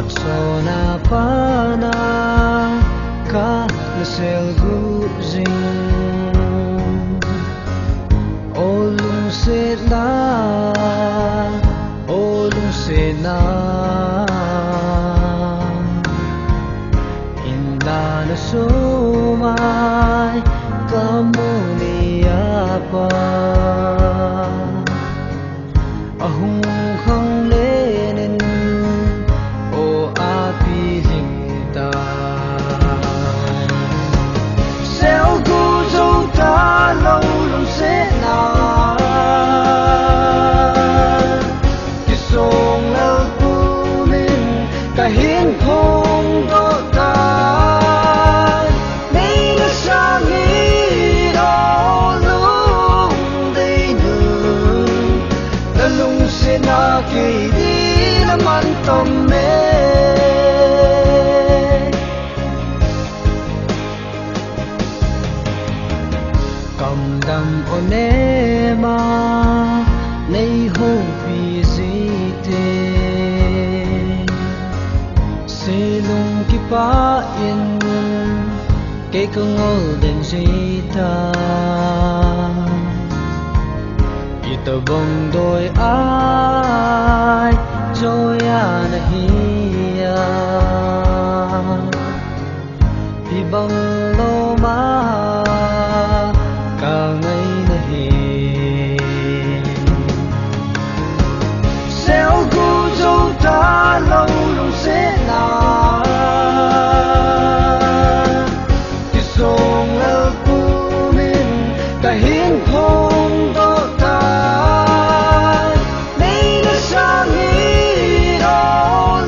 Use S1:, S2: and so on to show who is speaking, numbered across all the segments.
S1: sona pana ka lesel guzing olung se na inda na sumai kamunia pa ahung khang lenen o api hinta sel gu zo ta lo lung se na ki song el pu min ka hin phong do ta nei na sang ni do lung dei nu la lung se na ki di na man tom me cầm đam onema nei ho pi zite se lung ki pa in ke kongol den zita ita bong doi ai joya na hiya pi bang lo ma ka ngai na hi sel gu zo ta lo lung se na ki song el pu min ka hin phong do ta nei na sang ni do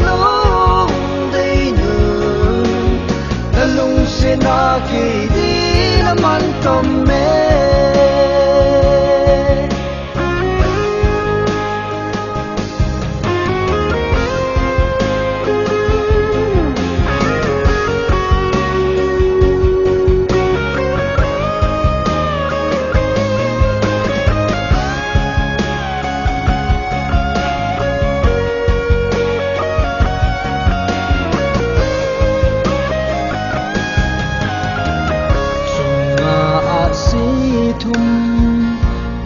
S1: lung dei nu la lung se na ki di na man tom me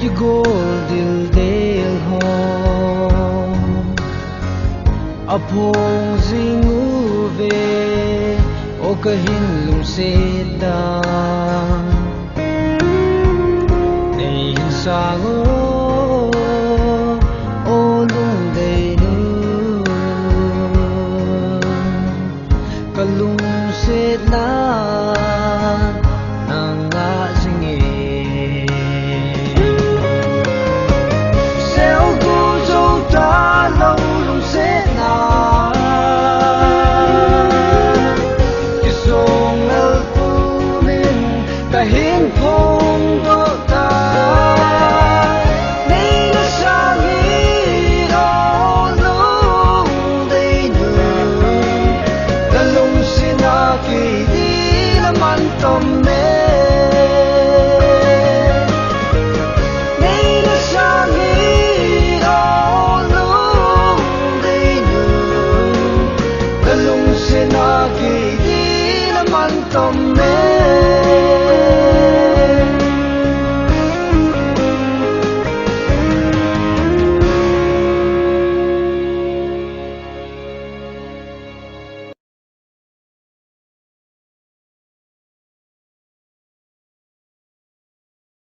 S1: you goldil del ho apong zingu ve o kahin lung se da nei sang o lung dei nu kalung se na hin phong do ta nei na sang ni do lung dei nu la lung se na ki di na man tom me nei na sang ni do lung dei nu la lung se na ki di na man tom me